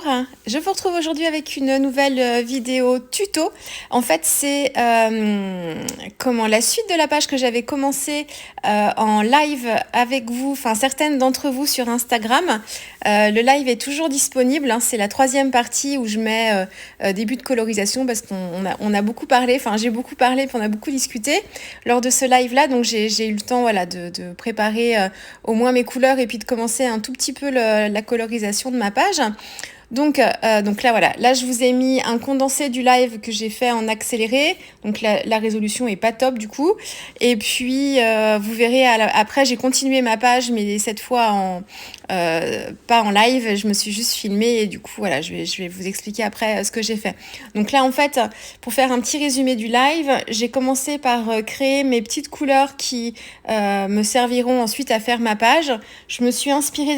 Bonjour, je vous retrouve aujourd'hui avec une nouvelle vidéo tuto. En fait, c'est la suite de la page que j'avais commencé en live avec vous, enfin certaines d'entre vous sur Instagram. Le live est toujours disponible, c'est la troisième partie où je mets début de colorisation parce qu'on a beaucoup parlé, enfin j'ai beaucoup parlé puis on a beaucoup discuté lors de ce live-là. Donc j'ai eu le temps de préparer au moins mes couleurs et puis de commencer un tout petit peu la colorisation de ma page. Donc là, voilà. Là, je vous ai mis un condensé du live que j'ai fait en accéléré. Donc la résolution est pas top du coup. Et puis, vous verrez, après, j'ai continué ma page, mais cette fois pas en live. Je me suis juste filmée et du coup, voilà, je vais vous expliquer après ce que j'ai fait. Donc là, en fait, pour faire un petit résumé du live, j'ai commencé par créer mes petites couleurs qui me serviront ensuite à faire ma page. Je me suis inspirée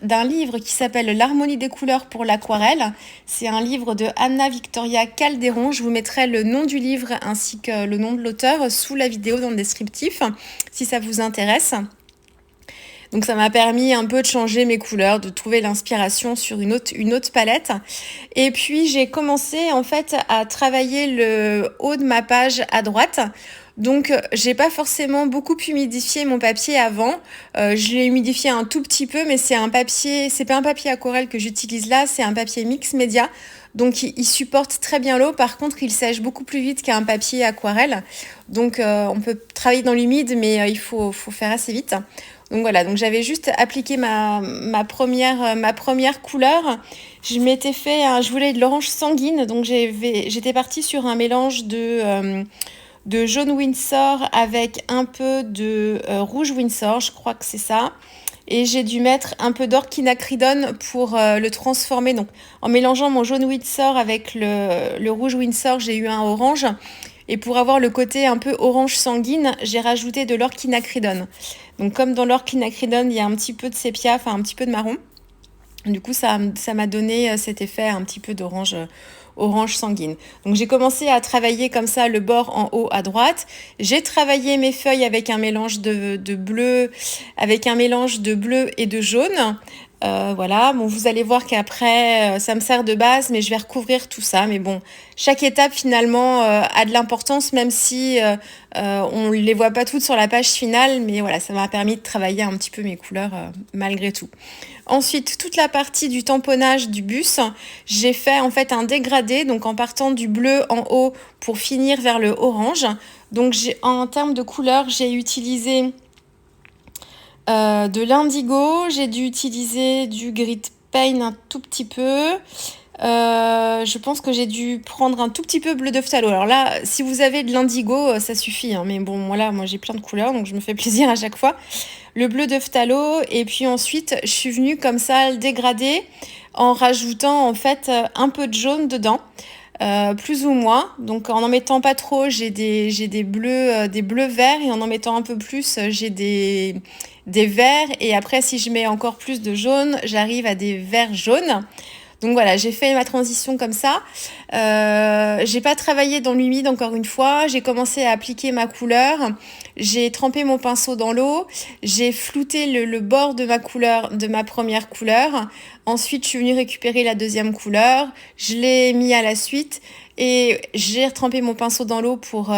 d'un livre qui s'appelle L'harmonie des couleurs pour l'aquarelle. C'est un livre de Anna Victoria Calderon. Je vous mettrai le nom du livre ainsi que le nom de l'auteur sous la vidéo dans le descriptif si ça vous intéresse. Donc ça m'a permis un peu de changer mes couleurs, de trouver l'inspiration sur une autre palette. Et puis j'ai commencé en fait à travailler le haut de ma page à droite. Donc j'ai pas forcément beaucoup humidifié mon papier avant. Je l'ai humidifié un tout petit peu, mais c'est pas un papier aquarelle que j'utilise là, c'est un papier mix média. Donc il supporte très bien l'eau. Par contre, il sèche beaucoup plus vite qu'un papier aquarelle. Donc on peut travailler dans l'humide, mais il faut faire assez vite. Donc voilà, donc j'avais juste appliqué ma première couleur. Je m'étais fait, je voulais de l'orange sanguine, donc j'étais partie sur un mélange de jaune Windsor avec un peu de rouge Windsor, je crois que c'est ça. Et j'ai dû mettre un peu d'orquinacridone pour le transformer. Donc en mélangeant mon jaune Windsor avec le rouge Windsor, j'ai eu un orange. Et pour avoir le côté un peu orange sanguine, j'ai rajouté de l'orquinacridone. Donc comme dans l'orquinacridone, il y a un petit peu de sépia, enfin un petit peu de marron. Du coup, ça m'a donné cet effet un petit peu d'orange orange sanguine. Donc j'ai commencé à travailler comme ça le bord en haut à droite. J'ai travaillé mes feuilles avec un mélange de bleu, avec un mélange de bleu et de jaune. Voilà, bon, vous allez voir qu'après, ça me sert de base, mais je vais recouvrir tout ça. Mais bon, chaque étape, finalement, a de l'importance, même si on ne les voit pas toutes sur la page finale. Mais voilà, ça m'a permis de travailler un petit peu mes couleurs malgré tout. Ensuite, toute la partie du tamponnage du bus, j'ai fait en fait un dégradé, donc en partant du bleu en haut pour finir vers le orange. Donc en termes de couleurs, j'ai utilisé de l'indigo, j'ai dû utiliser du grit paint un tout petit peu. Je pense que j'ai dû prendre un tout petit peu bleu de phthalo. Alors là, si vous avez de l'indigo, ça suffit. Mais bon, voilà, moi j'ai plein de couleurs, donc je me fais plaisir à chaque fois. Le bleu de phthalo, et puis ensuite, je suis venue comme ça le dégrader en rajoutant en fait un peu de jaune dedans. Plus ou moins, donc en mettant pas trop, j'ai des bleus verts, et en mettant un peu plus, j'ai des verts, et après si je mets encore plus de jaune, j'arrive à des verts jaunes. Donc voilà, j'ai fait ma transition comme ça. J'ai pas travaillé dans l'humide encore une fois. J'ai commencé à appliquer ma couleur. J'ai trempé mon pinceau dans l'eau. J'ai flouté le bord de ma couleur, de ma première couleur. Ensuite, je suis venue récupérer la deuxième couleur. Je l'ai mis à la suite et j'ai retrempé mon pinceau dans l'eau pour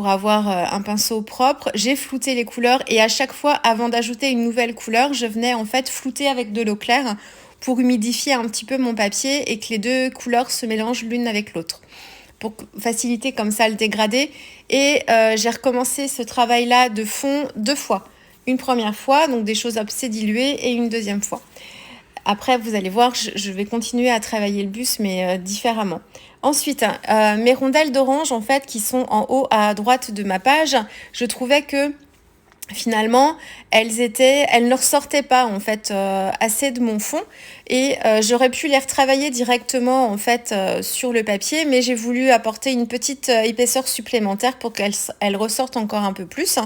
avoir un pinceau propre. J'ai flouté les couleurs et à chaque fois, avant d'ajouter une nouvelle couleur, je venais en fait flouter avec de l'eau claire pour humidifier un petit peu mon papier et que les deux couleurs se mélangent l'une avec l'autre, pour faciliter comme ça le dégradé. Et j'ai recommencé ce travail-là de fond 2 fois. Une première fois, donc des choses assez diluées, et une deuxième fois. Après, vous allez voir, je vais continuer à travailler le bus, mais différemment. Ensuite, mes rondelles d'orange, en fait, qui sont en haut à droite de ma page, je trouvais que finalement, elles ne ressortaient pas en fait assez de mon fond, et j'aurais pu les retravailler directement en fait sur le papier, mais j'ai voulu apporter une petite épaisseur supplémentaire pour qu'elles ressortent encore un peu plus.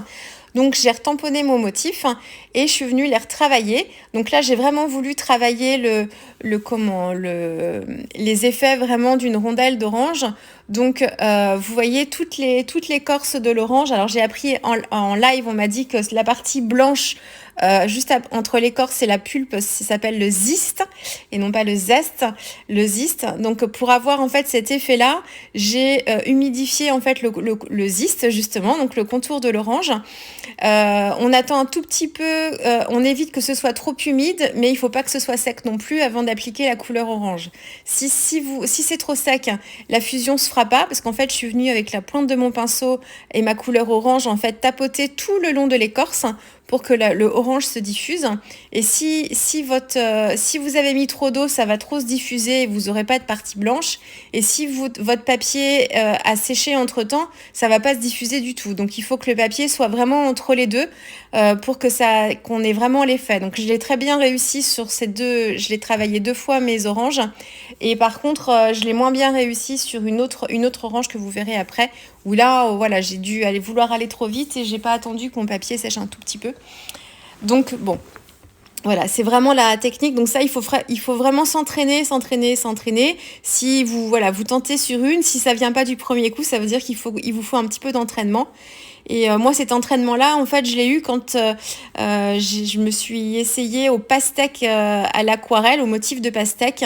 Donc j'ai retamponné mon motif et je suis venue les retravailler. Donc là j'ai vraiment voulu travailler les effets vraiment d'une rondelle d'orange. Donc vous voyez toutes l'écorce de l'orange. Alors j'ai appris en live, on m'a dit que la partie blanche entre l'écorce et la pulpe, ça s'appelle le zeste et non pas le zeste, le zeste. Donc pour avoir en fait cet effet-là, j'ai humidifié en fait le zeste justement, donc le contour de l'orange. On attend un tout petit peu, on évite que ce soit trop humide, mais il faut pas que ce soit sec non plus avant d'appliquer la couleur orange. Si c'est trop sec, la fusion se fera pas, parce qu'en fait je suis venue avec la pointe de mon pinceau et ma couleur orange en fait tapoter tout le long de l'écorce pour que le orange se diffuse. Et si vous avez mis trop d'eau, ça va trop se diffuser et vous aurez pas de partie blanche. Et si votre papier a séché entre-temps, ça va pas se diffuser du tout. Donc il faut que le papier soit vraiment entre les deux pour qu'on ait vraiment l'effet. Donc je l'ai très bien réussi sur ces deux. Je l'ai travaillé 2 fois mes oranges. Et par contre, je l'ai moins bien réussi sur une autre orange que vous verrez après. Où là, voilà, j'ai dû vouloir aller trop vite et j'ai pas attendu que mon papier sèche un tout petit peu. Donc bon, voilà, c'est vraiment la technique. Donc ça, il faut vraiment s'entraîner. Si vous tentez sur une, si ça vient pas du premier coup, ça veut dire il vous faut un petit peu d'entraînement. Et moi, cet entraînement-là, en fait, je l'ai eu quand je me suis essayée au pastèque à l'aquarelle, au motif de pastèque.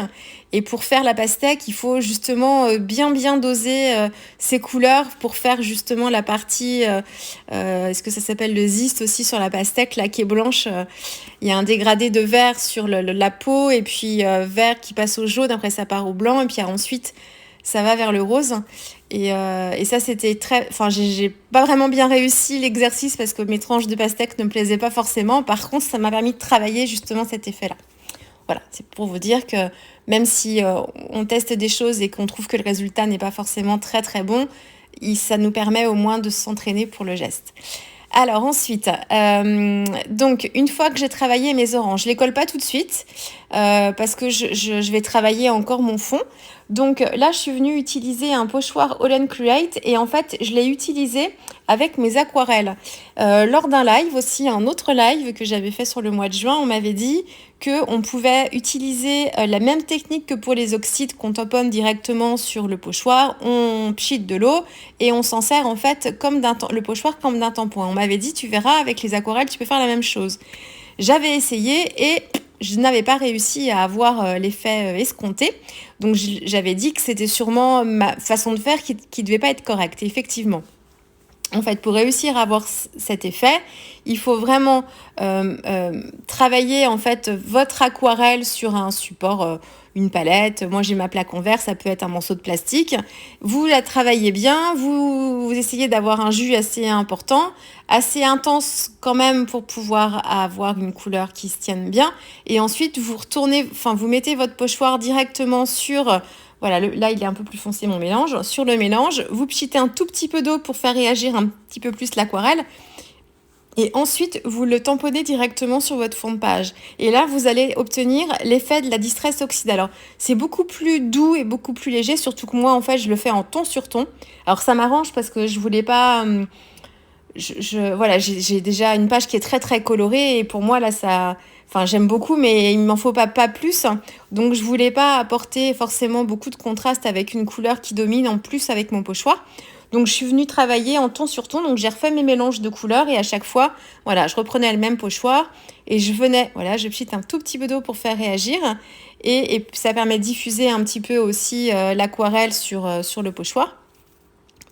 Et pour faire la pastèque, il faut justement bien doser ces couleurs pour faire justement la partie, est-ce que ça s'appelle le zeste aussi sur la pastèque, là, qui est blanche. Il y a un dégradé de vert sur la peau et puis vert qui passe au jaune, après ça part au blanc et puis ensuite ça va vers le rose. Et ça, c'était Enfin, j'ai pas vraiment bien réussi l'exercice parce que mes tranches de pastèque ne me plaisaient pas forcément. Par contre, ça m'a permis de travailler justement cet effet-là. Voilà, c'est pour vous dire que même si on teste des choses et qu'on trouve que le résultat n'est pas forcément très très bon, ça nous permet au moins de s'entraîner pour le geste. Alors ensuite, donc une fois que j'ai travaillé mes oranges, je les colle pas tout de suite parce que je vais travailler encore mon fond. Donc là, je suis venue utiliser un pochoir All & Create et en fait, je l'ai utilisé avec mes aquarelles. Lors d'un live aussi, un autre live que j'avais fait sur le mois de juin, on m'avait dit qu'on pouvait utiliser la même technique que pour les oxydes qu'on tamponne directement sur le pochoir. On pchite de l'eau et on s'en sert en fait le pochoir comme d'un tampon. On m'avait dit, tu verras, avec les aquarelles, tu peux faire la même chose. J'avais essayé et je n'avais pas réussi à avoir l'effet escompté. Donc j'avais dit que c'était sûrement ma façon de faire qui devait pas être correcte. Et effectivement, en fait, pour réussir à avoir cet effet, il faut vraiment travailler en fait votre aquarelle sur un support, une palette. Moi, j'ai ma plaque en verre, ça peut être un morceau de plastique. Vous la travaillez bien, vous essayez d'avoir un jus assez important, assez intense quand même pour pouvoir avoir une couleur qui se tienne bien. Et ensuite, vous mettez votre pochoir directement sur... Voilà, là, il est un peu plus foncé, mon mélange. Sur le mélange, vous pchitez un tout petit peu d'eau pour faire réagir un petit peu plus l'aquarelle. Et ensuite, vous le tamponnez directement sur votre fond de page. Et là, vous allez obtenir l'effet de la Distress Oxide. Alors, c'est beaucoup plus doux et beaucoup plus léger, surtout que moi, en fait, je le fais en ton sur ton. Alors, ça m'arrange parce que je voulais pas... voilà, j'ai déjà une page qui est très, très colorée. Et pour moi, là, ça... Enfin, j'aime beaucoup, mais il m'en faut pas plus. Donc, je voulais pas apporter forcément beaucoup de contraste avec une couleur qui domine en plus avec mon pochoir. Donc, je suis venue travailler en ton sur ton. Donc, j'ai refait mes mélanges de couleurs et à chaque fois, voilà, je reprenais le même pochoir et je pchite un tout petit peu d'eau pour faire réagir. Et ça permet de diffuser un petit peu aussi l'aquarelle sur le pochoir.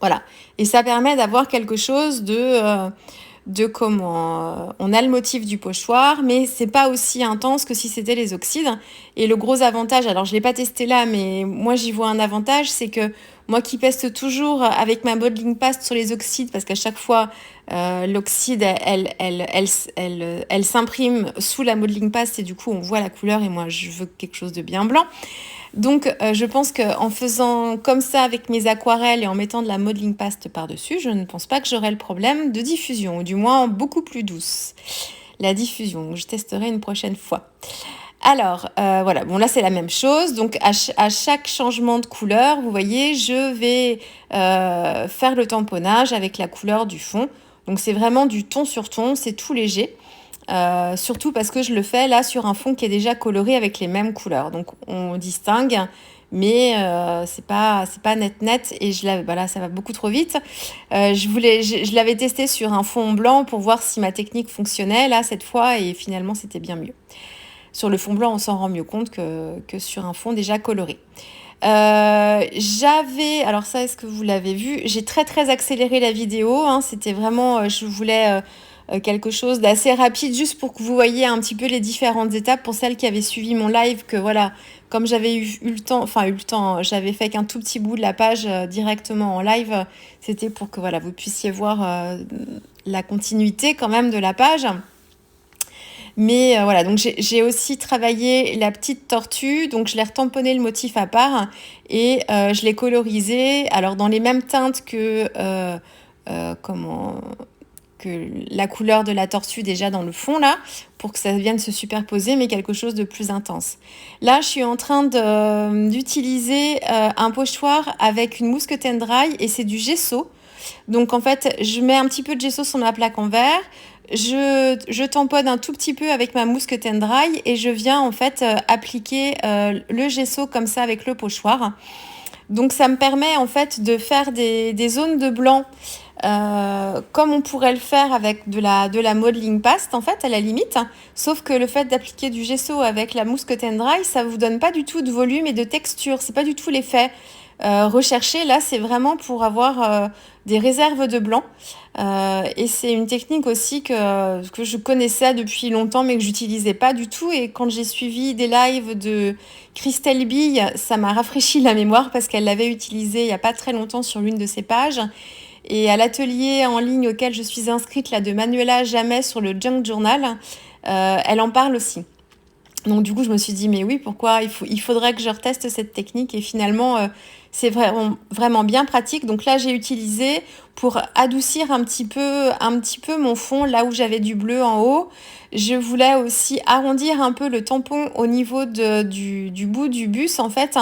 Voilà. Et ça permet d'avoir quelque chose de comment on a le motif du pochoir, mais c'est pas aussi intense que si c'était les oxydes. Et le gros avantage, alors je l'ai pas testé là, mais moi j'y vois un avantage, c'est que moi qui peste toujours avec ma modeling paste sur les oxydes, parce qu'à chaque fois l'oxyde elle s'imprime sous la modeling paste et du coup on voit la couleur et moi je veux quelque chose de bien blanc. Donc, je pense qu'en faisant comme ça avec mes aquarelles et en mettant de la modeling paste par-dessus, je ne pense pas que j'aurai le problème de diffusion, ou du moins beaucoup plus douce. La diffusion, je testerai une prochaine fois. Alors, voilà, bon là c'est la même chose. Donc, à chaque changement de couleur, vous voyez, je vais faire le tamponnage avec la couleur du fond. Donc, c'est vraiment du ton sur ton, c'est tout léger. Surtout parce que je le fais là sur un fond qui est déjà coloré avec les mêmes couleurs. Donc on distingue mais c'est pas net et voilà, ça va beaucoup trop vite. Je l'avais testé sur un fond blanc pour voir si ma technique fonctionnait là cette fois et finalement c'était bien mieux. Sur le fond blanc, on s'en rend mieux compte que sur un fond déjà coloré. Alors ça, est-ce que vous l'avez vu? J'ai très accéléré la vidéo, hein. C'était vraiment, je voulais quelque chose d'assez rapide, juste pour que vous voyez un petit peu les différentes étapes pour celles qui avaient suivi mon live, que voilà, comme j'avais eu le temps, j'avais fait qu'un tout petit bout de la page directement en live, c'était pour que voilà, vous puissiez voir la continuité quand même de la page. Mais voilà, donc j'ai aussi travaillé la petite tortue, donc je l'ai retamponné le motif à part et je l'ai colorisé, alors dans les mêmes teintes que la couleur de la tortue déjà dans le fond là, pour que ça vienne se superposer, mais quelque chose de plus intense. Là, je suis en train d'utiliser un pochoir avec une mousse cut and dry et c'est du gesso. Donc en fait, je mets un petit peu de gesso sur ma plaque en verre, je tamponne un tout petit peu avec ma mousse cut and dry et je viens en fait appliquer le gesso comme ça avec le pochoir. Donc ça me permet en fait de faire des zones de blanc comme on pourrait le faire avec de la modeling paste en fait à la limite, sauf que le fait d'appliquer du gesso avec la mousse cut and dry, ça vous donne pas du tout de volume et de texture, c'est pas du tout l'effet recherché. Là c'est vraiment pour avoir des réserves de blanc et c'est une technique aussi que je connaissais depuis longtemps mais que j'utilisais pas du tout, et quand j'ai suivi des lives de Christelle Bille, ça m'a rafraîchi la mémoire parce qu'elle l'avait utilisé il y a pas très longtemps sur l'une de ses pages. Et à l'atelier en ligne auquel je suis inscrite là de Manuela Jamais sur le Junk Journal, elle en parle aussi. Donc du coup, je me suis dit, mais oui, pourquoi il faudrait que je reteste cette technique. Et finalement, c'est vraiment bien pratique. Donc là, j'ai utilisé pour adoucir un petit peu mon fond, là où j'avais du bleu en haut. Je voulais aussi arrondir un peu le tampon au niveau du bout du bus. En fait,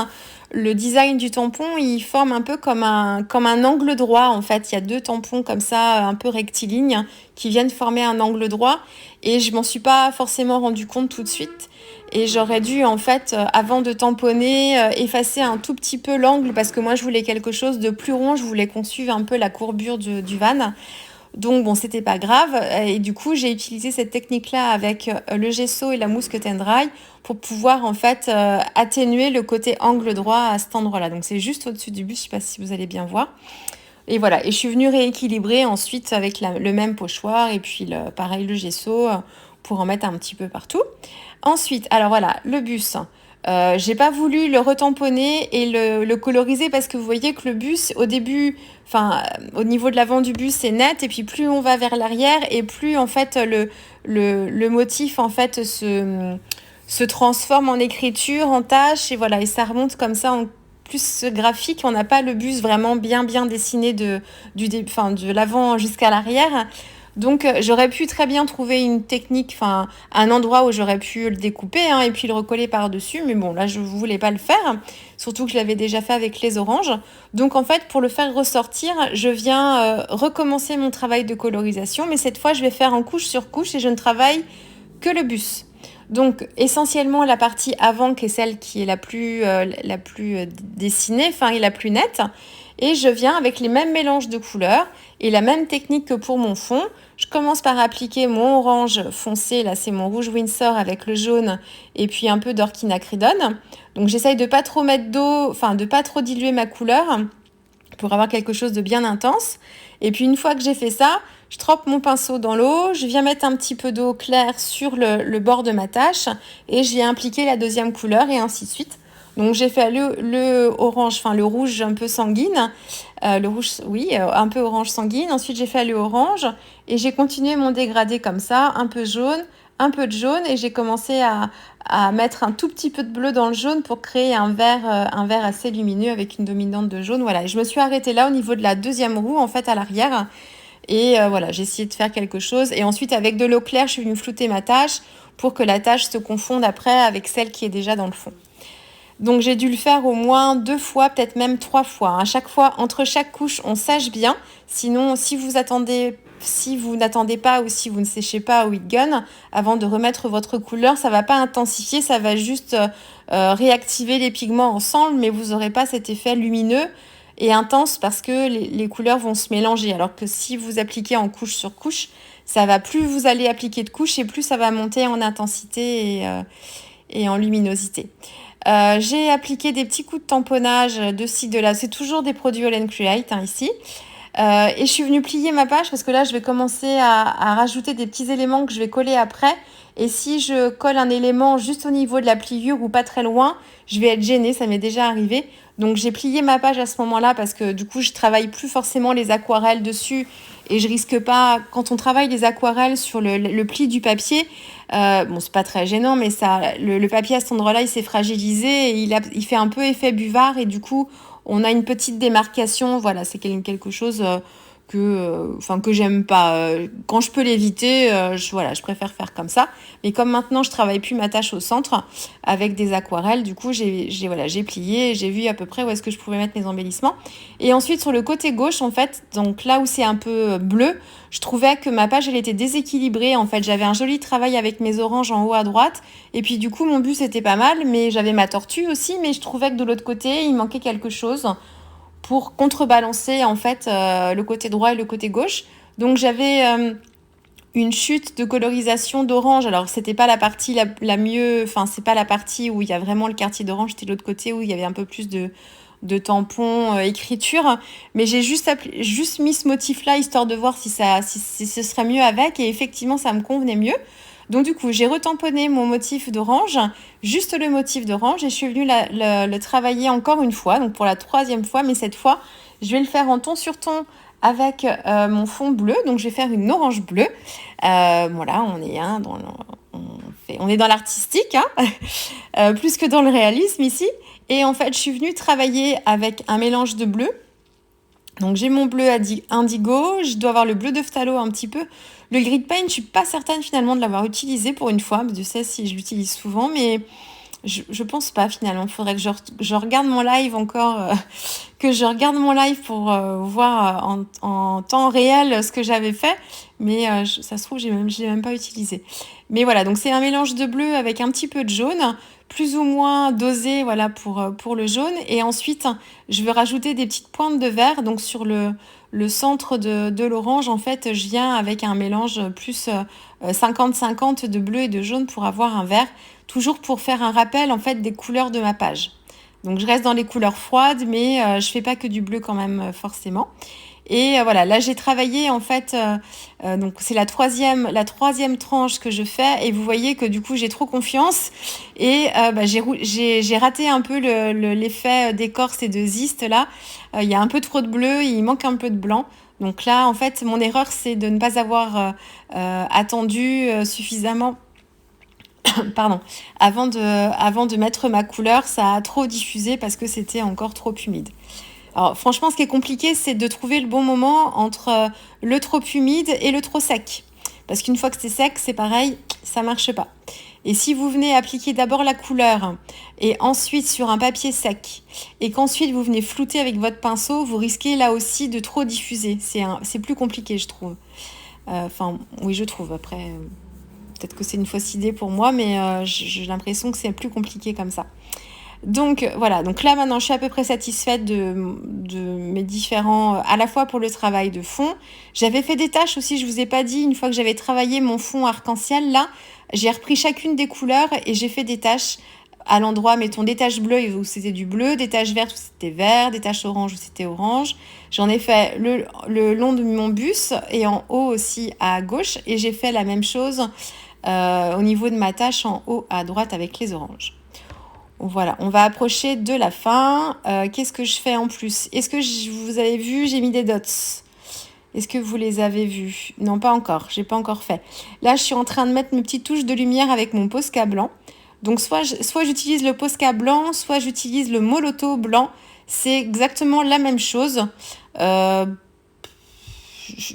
le design du tampon, il forme un peu comme un angle droit. En fait, il y a deux tampons comme ça, un peu rectilignes, qui viennent former un angle droit. Et je m'en suis pas forcément rendu compte tout de suite. Et j'aurais dû, en fait, avant de tamponner, effacer un tout petit peu l'angle parce que moi, je voulais quelque chose de plus rond. Je voulais qu'on suive un peu la courbure du van. Donc, bon, c'était pas grave. Et du coup, j'ai utilisé cette technique-là avec le gesso et la mousse cut and dry pour pouvoir, en fait, atténuer le côté angle droit à cet endroit-là. Donc, c'est juste au-dessus du bus. Je sais pas si vous allez bien voir. Et voilà, et je suis venue rééquilibrer ensuite avec le même pochoir et puis pareil le gesso pour en mettre un petit peu partout. Ensuite, alors voilà, le bus. J'ai pas voulu le retamponner et le coloriser parce que vous voyez que le bus, au début, au niveau de l'avant du bus, c'est net, et puis plus on va vers l'arrière et plus en fait le motif en fait se transforme en écriture, en tâche, et voilà, et ça remonte comme ça en plus graphique. On n'a pas le bus vraiment bien dessiné de l'avant jusqu'à l'arrière. Donc j'aurais pu très bien trouver une technique, un endroit où j'aurais pu le découper et puis le recoller par-dessus. Mais bon, là, je ne voulais pas le faire, surtout que je l'avais déjà fait avec les oranges. Donc en fait, pour le faire ressortir, je viens recommencer mon travail de colorisation. Mais cette fois, je vais faire en couche sur couche et je ne travaille que le bus. Donc essentiellement la partie avant, qui est celle qui est la plus dessinée, et la plus nette. Et je viens avec les mêmes mélanges de couleurs et la même technique que pour mon fond. Je commence par appliquer mon orange foncé, là c'est mon rouge Winsor avec le jaune et puis un peu d'Orchidnacridone. Donc j'essaye de pas trop mettre d'eau, de pas trop diluer ma couleur pour avoir quelque chose de bien intense. Et puis une fois que j'ai fait ça, je trempe mon pinceau dans l'eau, je viens mettre un petit peu d'eau claire sur le bord de ma tâche et je viens appliquer la deuxième couleur et ainsi de suite. Donc j'ai fait le orange, le rouge un peu sanguine, le rouge, oui, un peu orange sanguine. Ensuite j'ai fait le orange et j'ai continué mon dégradé comme ça, un peu jaune, un peu de jaune, et j'ai commencé à mettre un tout petit peu de bleu dans le jaune pour créer un vert assez lumineux avec une dominante de jaune. Voilà, et je me suis arrêtée là au niveau de la deuxième roue en fait à l'arrière. Et voilà, j'ai essayé de faire quelque chose. Et ensuite, avec de l'eau claire, je suis venue flouter ma tâche pour que la tâche se confonde après avec celle qui est déjà dans le fond. Donc j'ai dû le faire au moins 2 fois, peut-être même 3 fois. À chaque fois, entre chaque couche, on sèche bien. Sinon, si vous n'attendez pas ou si vous ne séchez pas au heat gun, avant de remettre votre couleur, ça va pas intensifier, ça va juste réactiver les pigments ensemble, mais vous n'aurez pas cet effet lumineux et intense parce que les couleurs vont se mélanger. Alors que si vous appliquez en couche sur couche, ça va plus vous allez appliquer de couches et plus ça va monter en intensité et en luminosité. J'ai appliqué des petits coups de tamponnage de ci, de là. C'est toujours des produits All Create ici. Et je suis venue plier ma page parce que là, je vais commencer à rajouter des petits éléments que je vais coller après. Et si je colle un élément juste au niveau de la pliure ou pas très loin, je vais être gênée, ça m'est déjà arrivé. Donc j'ai plié ma page à ce moment-là parce que du coup, je travaille plus forcément les aquarelles dessus et je risque pas, quand on travaille les aquarelles sur le pli du papier, bon, c'est pas très gênant, mais le papier à cet endroit-là, il s'est fragilisé et il fait un peu effet buvard et du coup, on a une petite démarcation. Voilà, c'est quelque chose que j'aime pas. Quand je peux l'éviter, je préfère faire comme ça. Mais comme maintenant, je travaille plus ma tâche au centre avec des aquarelles, du coup, j'ai plié, j'ai vu à peu près où est-ce que je pouvais mettre mes embellissements. Et ensuite, sur le côté gauche, en fait, donc là où c'est un peu bleu, je trouvais que ma page, elle était déséquilibrée. En fait, j'avais un joli travail avec mes oranges en haut à droite. Et puis, du coup, mon but, c'était pas mal, mais j'avais ma tortue aussi. Mais je trouvais que de l'autre côté, il manquait quelque chose pour contrebalancer, en fait, le côté droit et le côté gauche. Donc, j'avais une chute de colorisation d'orange. Alors, c'était pas la partie la mieux... Enfin, c'est pas la partie où il y a vraiment le quartier d'orange. C'était l'autre côté où il y avait un peu plus de tampons, écriture. Mais j'ai juste mis ce motif-là, histoire de voir si ce serait mieux avec. Et effectivement, ça me convenait mieux. Donc du coup, j'ai retamponné mon motif d'orange, juste le motif d'orange, et je suis venue le travailler encore une fois, donc pour la 3e fois, mais cette fois, je vais le faire en ton sur ton avec mon fond bleu. Donc je vais faire une orange bleue. Voilà, on est dans l'artistique, hein, plus que dans le réalisme ici. Et en fait, je suis venue travailler avec un mélange de bleu. Donc j'ai mon bleu indigo, je dois avoir le bleu de phthalo un petit peu. Le grid paint, je suis pas certaine finalement de l'avoir utilisé pour une fois. Je sais si je l'utilise souvent, mais je pense pas finalement. Il faudrait que je regarde mon live encore, que je regarde mon live pour voir en temps réel ce que j'avais fait. Mais ça se trouve, je l'ai même pas utilisé. Mais voilà, donc c'est un mélange de bleu avec un petit peu de jaune, plus ou moins dosé, voilà, pour le jaune. Et ensuite, je vais rajouter des petites pointes de vert. Donc sur le centre de l'orange, en fait, je viens avec un mélange plus 50-50 de bleu et de jaune pour avoir un vert, toujours pour faire un rappel, en fait, des couleurs de ma page. Donc je reste dans les couleurs froides, mais je fais pas que du bleu quand même, forcément. Et voilà, là j'ai travaillé en fait, donc c'est la troisième tranche que je fais, et vous voyez que du coup j'ai trop confiance et j'ai raté un peu l'effet d'écorce et de ziste là. Il y a un peu trop de bleu, il manque un peu de blanc. Donc là en fait mon erreur c'est de ne pas avoir attendu suffisamment. Pardon, avant de mettre ma couleur, ça a trop diffusé parce que c'était encore trop humide. Alors franchement, ce qui est compliqué, c'est de trouver le bon moment entre le trop humide et le trop sec. Parce qu'une fois que c'est sec, c'est pareil, ça marche pas. Et si vous venez appliquer d'abord la couleur et ensuite sur un papier sec et qu'ensuite vous venez flouter avec votre pinceau, vous risquez là aussi de trop diffuser. C'est plus compliqué, je trouve. Oui, je trouve. Après, peut-être que c'est une fausse idée pour moi, mais j'ai l'impression que c'est plus compliqué comme ça. Donc voilà, donc là maintenant je suis à peu près satisfaite de mes différents, à la fois pour le travail de fond. J'avais fait des tâches aussi, je vous ai pas dit, une fois que j'avais travaillé mon fond arc-en-ciel, là, j'ai repris chacune des couleurs et j'ai fait des tâches à l'endroit, mettons des taches bleues où c'était du bleu, des taches vertes où c'était vert, des taches oranges où c'était orange. J'en ai fait le long de mon bus et en haut aussi à gauche, et j'ai fait la même chose au niveau de ma tâche en haut à droite avec les oranges. Voilà, on va approcher de la fin. Qu'est-ce que je fais en plus? Est-ce que vous avez vu, j'ai mis des dots. Est-ce que vous les avez vus? Non, pas encore, j'ai pas encore fait. Là, je suis en train de mettre mes petites touches de lumière avec mon Posca blanc. Donc, soit j'utilise le Posca blanc, soit j'utilise le Molotow blanc. C'est exactement la même chose.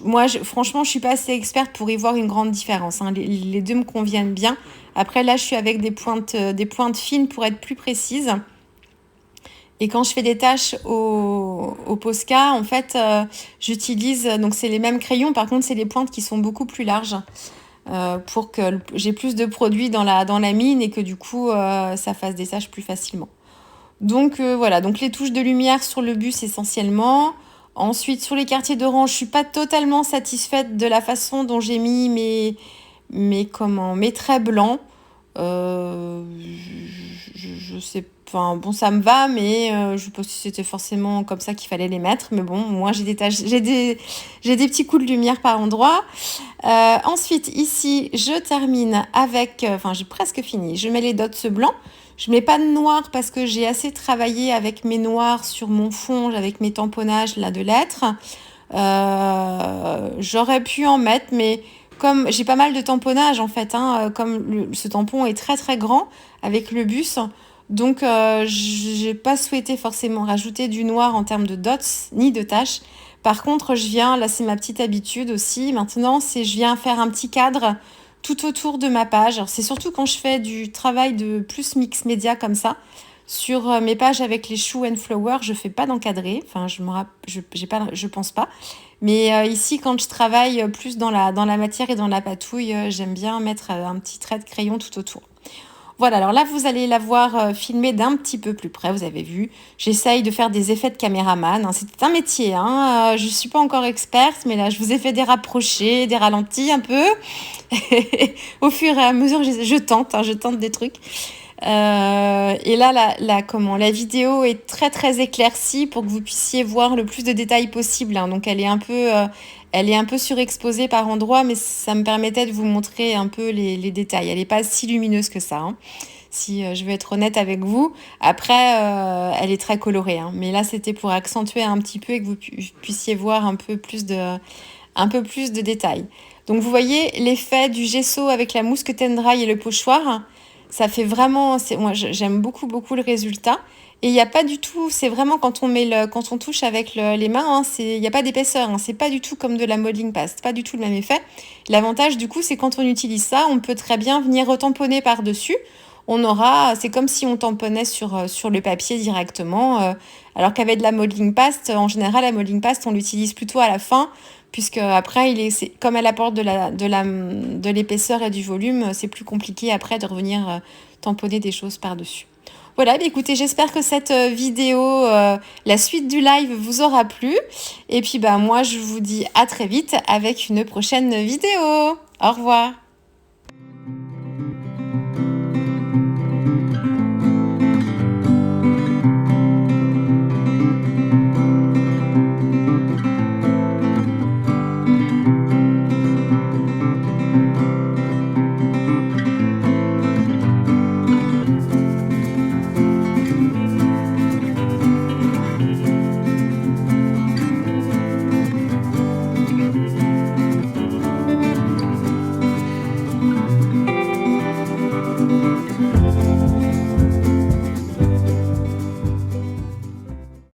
Moi, franchement, je suis pas assez experte pour y voir une grande différence. Les deux me conviennent bien. Après, là, je suis avec des pointes fines pour être plus précise. Et quand je fais des tâches au Posca, en fait, j'utilise, donc c'est les mêmes crayons, par contre, c'est les pointes qui sont beaucoup plus larges pour que j'ai plus de produits dans la mine et que du coup, ça fasse des tâches plus facilement. Donc voilà, donc les touches de lumière sur le bus essentiellement. Ensuite, sur les quartiers d'orange, je suis pas totalement satisfaite de la façon dont j'ai mis mes traits blancs. Euh, je sais, enfin bon, ça me va, mais je sais pas si c'était forcément comme ça qu'il fallait les mettre. Mais bon, moi j'ai des taches, j'ai des petits coups de lumière par endroit. Ensuite, ici, je termine avec, enfin j'ai presque fini. Je mets les dots blancs. Je mets pas de noir parce que j'ai assez travaillé avec mes noirs sur mon fond, avec mes tamponnages là de lettres. J'aurais pu en mettre, mais comme j'ai pas mal de tamponnage en fait, hein, comme ce tampon est très très grand avec le bus, donc j'ai pas souhaité forcément rajouter du noir en termes de dots ni de taches. Par contre, là c'est ma petite habitude aussi maintenant, je viens faire un petit cadre tout autour de ma page. Alors, c'est surtout quand je fais du travail de plus mix média comme ça. Sur mes pages avec les choux and flowers, je fais pas d'encadré. Enfin, j'ai pas, je pense pas. Mais ici, quand je travaille plus dans la matière et dans la patouille, j'aime bien mettre un petit trait de crayon tout autour. Voilà, alors là, vous allez la voir filmée d'un petit peu plus près, vous avez vu. J'essaye de faire des effets de caméraman, hein. C'est un métier, hein. Je ne suis pas encore experte, mais là, je vous ai fait des rapprochés, des ralentis un peu. Au fur et à mesure, je tente, hein, je tente des trucs. Et là, la vidéo est très très éclaircie pour que vous puissiez voir le plus de détails possible, hein. Donc elle est un peu surexposée par endroits, mais ça me permettait de vous montrer un peu les détails. Elle n'est pas si lumineuse que ça, hein, si je veux être honnête avec vous. Après, elle est très colorée, hein, mais là c'était pour accentuer un petit peu et que vous puissiez voir un peu plus de détails. Donc vous voyez l'effet du gesso avec la mousse Cut and Dry et le pochoir. Ça fait vraiment, moi j'aime beaucoup beaucoup le résultat. Et il n'y a pas du tout, c'est vraiment quand on touche avec les mains, hein, il n'y a pas d'épaisseur, hein, c'est pas du tout comme de la modeling paste, pas du tout le même effet. L'avantage du coup, c'est quand on utilise ça, on peut très bien venir retamponner par-dessus. C'est comme si on tamponnait sur le papier directement, alors qu'avec de la modeling paste, en général, la modeling paste, on l'utilise plutôt à la fin, puisque après, comme elle apporte de l'épaisseur et du volume, c'est plus compliqué après de revenir tamponner des choses par-dessus. Voilà, bah écoutez, j'espère que cette vidéo, la suite du live vous aura plu. Et puis bah moi, je vous dis à très vite avec une prochaine vidéo. Au revoir.